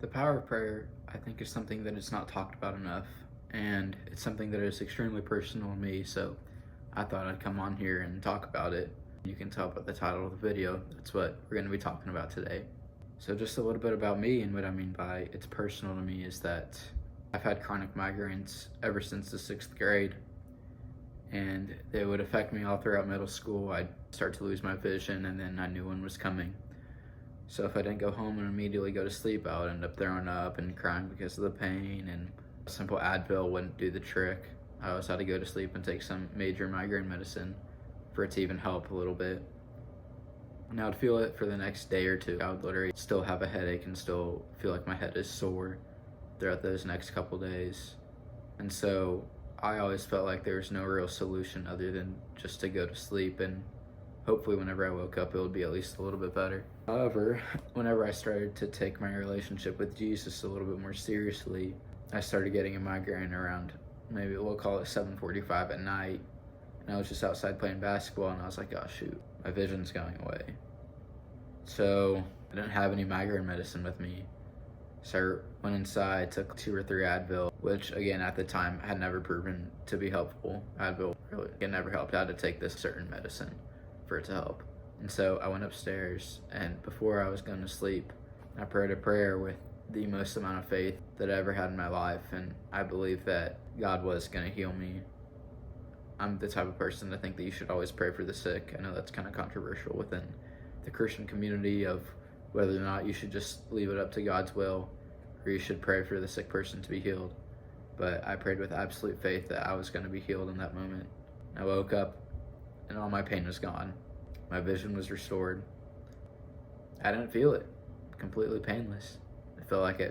The power of prayer, I think, is something that is not talked about enough, and it's something that is extremely personal to me, so I thought I'd come on here and talk about it. You can tell by the title of the video, that's what we're going to be talking about today. So just a little bit about me, and what I mean by it's personal to me is that I've had chronic migraines ever since the 6th grade, and they would affect me all throughout middle school. I'd start to lose my vision, and then I knew one was coming. So if I didn't go home and immediately go to sleep, I would end up throwing up and crying because of the pain, and a simple Advil wouldn't do the trick. I always had to go to sleep and take some major migraine medicine for it to even help a little bit. And I would feel it for the next day or two. I would literally still have a headache and still feel like my head is sore throughout those next couple days. And so I always felt like there was no real solution other than just to go to sleep, and hopefully whenever I woke up it would be at least a little bit better. However, whenever I started to take my relationship with Jesus a little bit more seriously, I started getting a migraine around, maybe we'll call it 7:45 at night, and I was just outside playing basketball, and I was like, oh shoot, my vision's going away. So I didn't have any migraine medicine with me, so I went inside, took 2 or 3 Advil, which again at the time had never proven to be helpful. Advil really, it never helped. I had to take this certain medicine for it to help. And so I went upstairs, and before I was going to sleep, I prayed a prayer with the most amount of faith that I ever had in my life, and I believe that God was going to heal me. I'm the type of person to think that you should always pray for the sick. I know that's kind of controversial within the Christian community of whether or not you should just leave it up to God's will, or you should pray for the sick person to be healed. But I prayed with absolute faith that I was going to be healed in that moment. I woke up and all my pain was gone. My vision was restored. I didn't feel it. Completely painless. It felt like I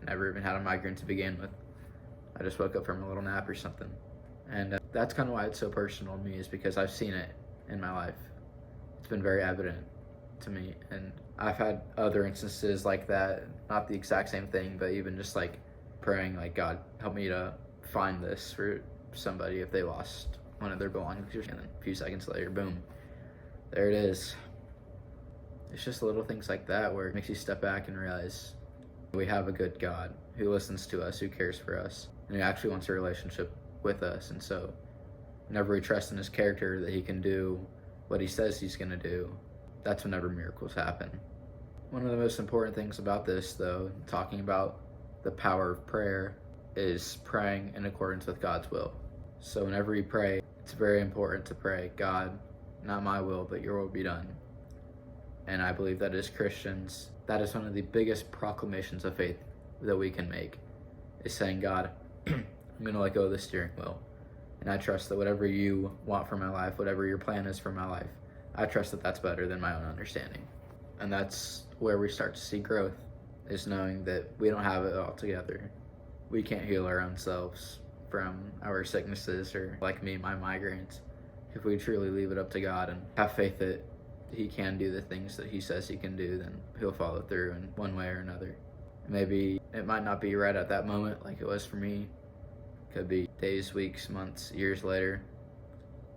never even had a migraine to begin with. I just woke up from a little nap or something. And that's kind of why it's so personal to me, is because I've seen it in my life. It's been very evident to me. And I've had other instances like that, not the exact same thing, but even just like praying like, God, help me to find this for somebody if they lost one of their belongings, and then a few seconds later, boom, there it is. It's just little things like that where it makes you step back and realize we have a good God who listens to us, who cares for us, and who actually wants a relationship with us. And so whenever we trust in his character that he can do what he says he's going to do, that's whenever miracles happen. One of the most important things about this, though, talking about the power of prayer, is praying in accordance with God's will. So whenever we pray, it's very important to pray, God, not my will, but your will be done. And I believe that as Christians, that is one of the biggest proclamations of faith that we can make, is saying, God, I'm going to let go of the steering wheel. And I trust that whatever you want for my life, whatever your plan is for my life, I trust that that's better than my own understanding. And that's where we start to see growth, is knowing that we don't have it all together. We can't heal our own selves from our sicknesses, or like me, my migraines. If we truly leave it up to God and have faith that he can do the things that he says he can do, then he'll follow through in one way or another. Maybe it might not be right at that moment like it was for me. It could be days, weeks, months, years later.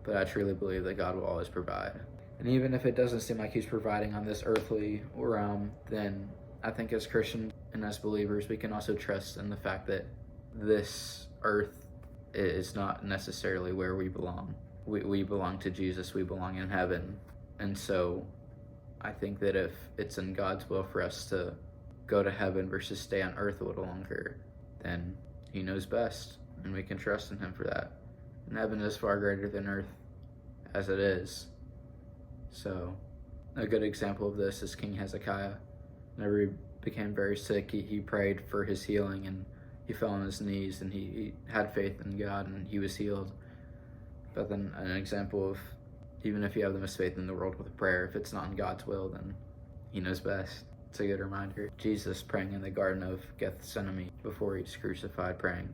But I truly believe that God will always provide. And even if it doesn't seem like he's providing on this earthly realm, then I think as Christians and as believers, we can also trust in the fact that this earth is not necessarily where we belong. We belong to Jesus. We belong in heaven. And so I think that if it's in God's will for us to go to heaven versus stay on earth a little longer, then he knows best, and we can trust in him for that. And heaven is far greater than earth as it is. So a good example of this is King Hezekiah. Whenever he became very sick, he prayed for his healing, and he fell on his knees, and he had faith in God, and he was healed. But then an example of, even if you have the most faith in the world with a prayer, if it's not in God's will, then he knows best. It's a good reminder. Jesus praying in the Garden of Gethsemane before he's crucified, praying,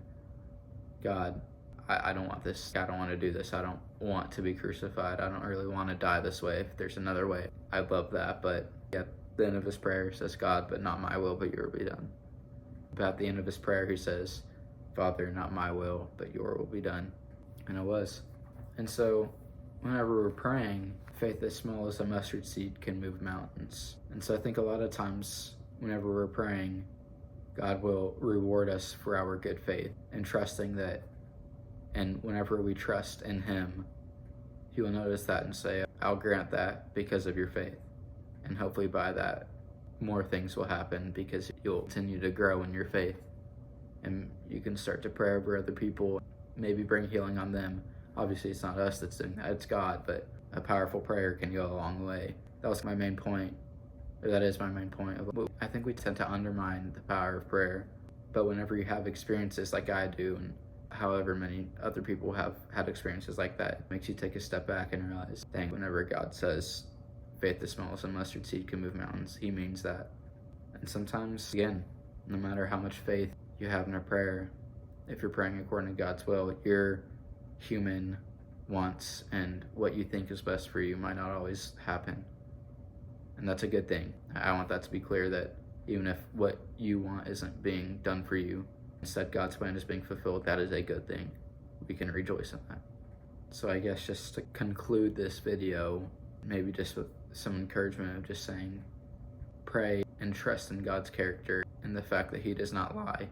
God, I don't want this. I don't want to do this. I don't want to be crucified. I don't really want to die this way. If there's another way, I love that. But at the end of his prayer, he says, God, but not my will, but your will be done. But at the end of his prayer, he says, Father, not my will, but your will be done. And it was. And so whenever we're praying, faith as small as a mustard seed can move mountains. And so I think a lot of times whenever we're praying, God will reward us for our good faith and trusting that. And whenever we trust in Him, He will notice that and say, I'll grant that because of your faith. And hopefully by that, more things will happen because you'll continue to grow in your faith. And you can start to pray over other people, maybe bring healing on them. Obviously, it's not us that's doing that, it's God, but a powerful prayer can go a long way. That was my main point, or that is my main point. I think we tend to undermine the power of prayer, but whenever you have experiences like I do, and however many other people have had experiences like that, it makes you take a step back and realize, dang, whenever God says, faith as small as a mustard seed can move mountains, He means that. And sometimes, again, no matter how much faith you have in a prayer, if you're praying according to God's will, your human wants and what you think is best for you might not always happen. And that's a good thing. I want that to be clear, that even if what you want isn't being done for you, instead God's plan is being fulfilled, that is a good thing. We can rejoice in that. So I guess just to conclude this video, maybe just with some encouragement of just saying, pray and trust in God's character and the fact that He does not lie.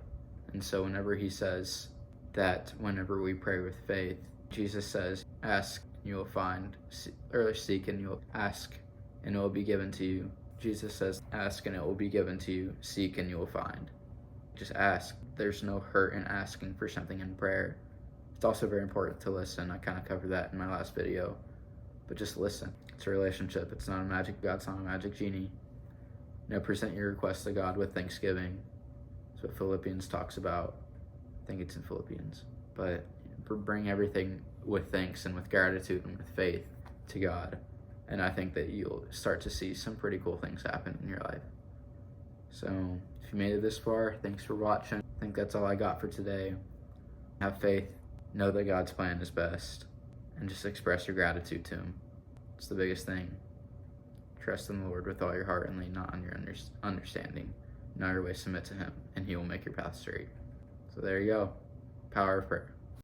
And so whenever He says that whenever we pray with faith, Jesus says, ask and you will find, or seek and you'll ask and it will be given to you. Jesus says, ask and it will be given to you, seek and you will find. Just ask. There's no hurt in asking for something in prayer. It's also very important to listen. I kind of covered that in my last video, but just listen. It's a relationship. It's not a magic. God's not a magic genie. Present your request to God with thanksgiving. That's what Philippians talks about. I think it's in Philippians. But bring everything with thanks and with gratitude and with faith to God. And I think that you'll start to see some pretty cool things happen in your life. So if you made it this far, thanks for watching. I think that's all I got for today. Have faith. Know that God's plan is best. And just express your gratitude to Him. It's the biggest thing. Trust in the Lord with all your heart and lean not on your understanding. In all your ways submit to Him, and He will make your path straight. So there you go. Power of prayer.